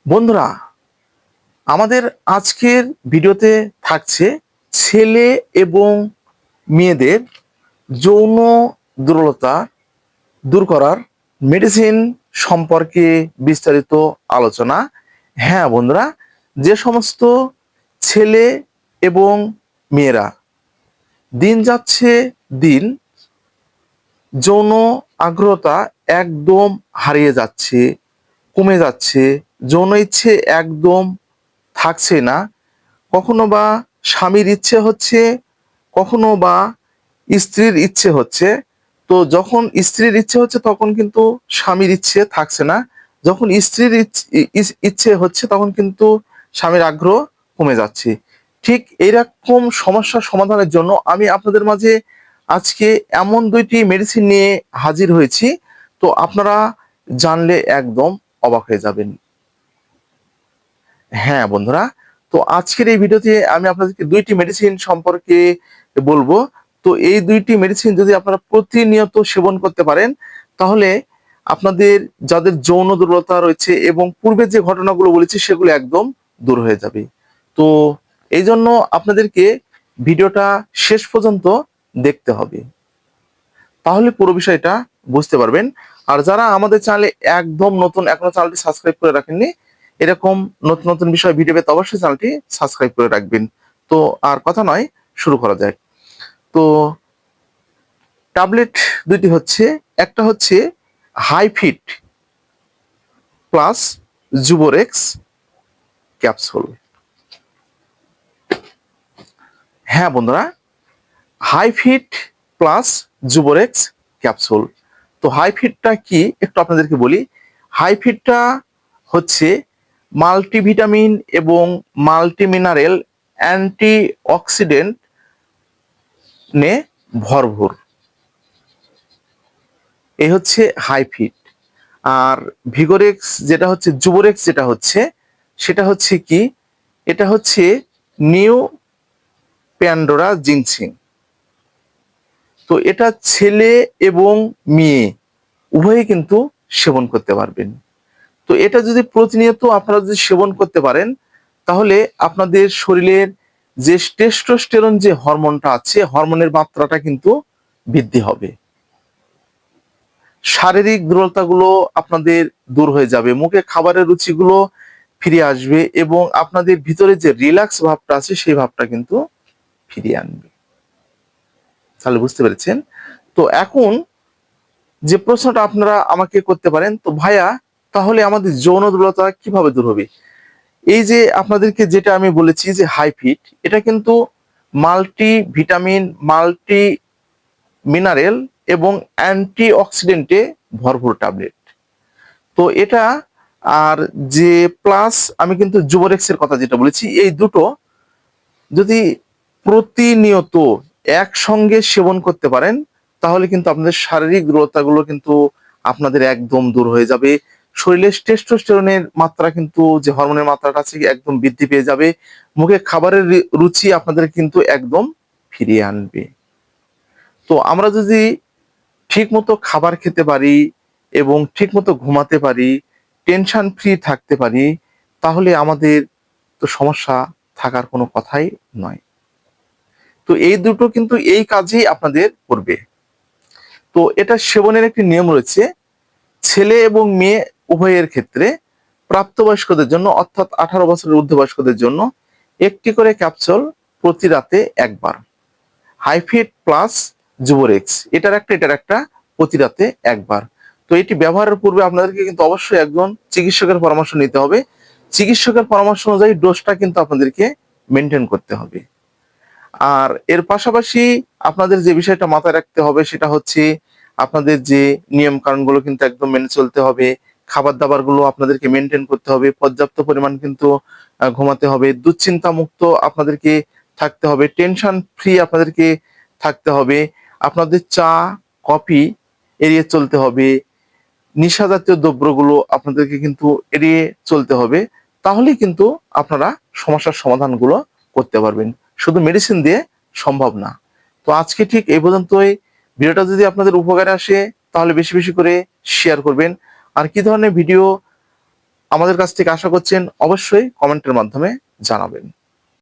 বন্ধুরা, আমাদের আজকের ভিডিওতে থাকছে ছেলে এবং মেয়েদের যৌন দুর্বলতা দূর করার মেডিসিন সম্পর্কে বিস্তারিত আলোচনা। হ্যাঁ বন্ধুরা, যে সমস্ত ছেলে এবং মেয়েরা দিন যাচ্ছে দিন যৌন আগ্রহতা একদম হারিয়ে যাচ্ছে, কমে যাচ্ছে, যৌন ইচ্ছে একদম থাকছে না, কখনো বা স্বামীর ইচ্ছে হচ্ছে, কখনো বা স্ত্রীর ইচ্ছে হচ্ছে। তো যখন স্ত্রীর ইচ্ছে হচ্ছে তখন কিন্তু স্বামীর ইচ্ছে থাকছে না, যখন স্ত্রীর ইচ্ছে হচ্ছে তখন কিন্তু স্বামীর আগ্রহ কমে যাচ্ছে। ঠিক এইরকম সমস্যার সমাধানের জন্য আমি আপনাদের মাঝে আজকে এমন দুইটি মেডিসিন নিয়ে হাজির হয়েছি। তো আপনারা জানলে একদম অবাক হয়ে যাবেন। হ্যাঁ বন্ধুরা, তো আজকের এই ভিডিওতে আমি আপনাদেরকে দুইটি মেডিসিন সম্পর্কে বলবো। তো এই দুইটি মেডিসিন যদি আপনারা প্রতিনিয়ত সেবন করতে পারেন তাহলে আপনাদের যাদের যৌন দুর্বলতা রয়েছে এবং পূর্বে যে ঘটনাগুলো বলেছি সেগুলো একদম দূর হয়ে যাবে। তো এই জন্য আপনাদেরকে ভিডিওটা শেষ পর্যন্ত দেখতে হবে, তাহলে পুরো বিষয়টা বুঝতে পারবেন। আর যারা আমাদের চ্যানেলে একদম নতুন, এখনো চ্যানেলটি সাবস্ক্রাইব করে রাখেননি, এরকম নতুন নতুন বিষয় ভিডিও পেতে অবশ্যই চ্যানেলটি সাবস্ক্রাইব করে রাখবেন। তো আর কথা নয়, শুরু করা যায়। তো ট্যাবলেট দুইটি হচ্ছে, একটা হচ্ছে হাইফিট প্লাস জুবোরেক্স ক্যাপসুল। হ্যাঁ বন্ধুরা, হাইফিট প্লাস জুবোরেক্স ক্যাপসুল। তো হাইফিটটা কি একটু আপনাদেরকে বলি। হাইফিটটা হচ্ছে মাল্টিভিটামিন এবং মাল্টিমিনারেল অ্যান্টি অক্সিডেন্ট নে ভরপুর, এই হচ্ছে হাইফিট। আর ভিগোরেক্স যেটা হচ্ছে, জুবোরেক্স যেটা হচ্ছে, সেটা হচ্ছে কি, এটা হচ্ছে নিউ প্যান্ডোরা জিনসিং। তো এটা ছেলে এবং মেয়ে উভয়ে কিন্তু সেবন করতে পারবেন। তো এটা যদি প্রতিনিয়ত আপনারা যদি সেবন করতে পারেন তাহলে আপনাদের শরীরের যে টেস্টোস্টেরন যে হরমোনটা আছে, হরমোনের মাত্রাটা কিন্তু বৃদ্ধি হবে, শারীরিক দুর্বলতাগুলো আপনাদের দূর হয়ে যাবে, মুখে খাবারের রুচিগুলো ফিরে আসবে এবং আপনাদের ভিতরে যে রিল্যাক্স ভাবটা আছে সেই ভাবটা কিন্তু ফিরিয়ে আনবে। তাহলে বুঝতে পেরেছেন? তো এখন যে প্রশ্নটা আপনারা আমাকে করতে পারেন, তো ভাইয়া তাহলে আমাদের যৌন দুর্বলতা কিভাবে দূর হবে? এই যে আপনাদেরকে যেটা আমি বলেছি যে হাইফিট, এটা কিন্তু মাল্টি ভিটামিন, মাল্টি মিনারেল এবং অ্যান্টি অক্সিডেন্টে ভরপুর ট্যাবলেট। তো এটা, আর যে প্লাস আমি কিন্তু জুবোরেক্সের কথা যেটা বলেছি, এই দুটো যদি প্রতিনিয়ত একসঙ্গে সেবন করতে পারেন তাহলে কিন্তু আপনাদের শারীরিক দুর্বলতাগুলো কিন্তু আপনাদের একদম দূর হয়ে যাবে। শরীরের টেস্টোস্টেরনের মাত্রা কিন্তু, যে হরমোনের মাত্রাটা আছে, একদম বৃদ্ধি পেয়ে যাবে। মুখে খাবারের রুচি আপনাদের কিন্তু একদম ফিরিয়ে আনবে। তো আমরা যদি ঠিক মতো খাবার খেতে পারি এবং ঠিক মতো ঘুমাতে পারি, টেনশন ফ্রি থাকতে পারি, তাহলে আমাদের তো সমস্যা থাকার কোনো কথাই নয়। তো এই দুটো কিন্তু এই কাজেই আপনাদের করবে। তো এটা সেবনের একটি নিয়ম রয়েছে, ছেলে এবং মেয়ে উভয়ের ক্ষেত্রে। প্রাপ্তবয়স্কদের জন্য অর্থাৎ 18 বছরের ঊর্ধ্ববয়স্কদের জন্য একটি করে ক্যাপসুল প্রতি রাতে একবার, হাইফিট প্লাস জুবোরেক্স, এটার একটা প্রতি রাতে একবার। তো এটি ব্যবহারের পূর্বে আপনাদেরকে কিন্তু অবশ্যই একজন চিকিৎসকের পরামর্শ নিতে হবে। চিকিৎসকের পরামর্শ অনুযায়ী ডোজটা কিন্তু আপনাদেরকে মেনটেন করতে হবে। আর এর পাশাপাশি আপনাদের যে বিষয়টা মাথায় রাখতে হবে সেটা হচ্ছে আপনাদের যে নিয়ম কানুনগুলো কিন্তু একদম মেনে চলতে হবে। খাবার দাবার গুলো আপনাদেরকে মেনটেন করতে হবে, পর্যাপ্ত পরিমাণ কিন্তু ঘুমাতে হবে, দুশ্চিন্তা মুক্ত আপনাদেরকে থাকতে হবে, টেনশন ফ্রি আপনাদেরকে থাকতে হবে, আপনাদের চা কফি এড়িয়ে চলতে হবে, নেশা জাতীয় দ্রব্যগুলো আপনাদেরকে কিন্তু এড়িয়ে চলতে হবে। তাহলেই কিন্তু আপনারা সমস্যার সমাধানগুলো করতে পারবেন, শুধু মেডিসিন দিয়ে সম্ভব না। তো আজকে ঠিক এই পর্যন্তই। ভিডিওটা যদি আপনাদের উপকারে আসে তাহলে বেশি বেশি করে শেয়ার করবেন। আর কি ধরনের ভিডিও আমাদের কাছ থেকে আশা করছেন অবশ্যই কমেন্টের মাধ্যমে জানাবেন।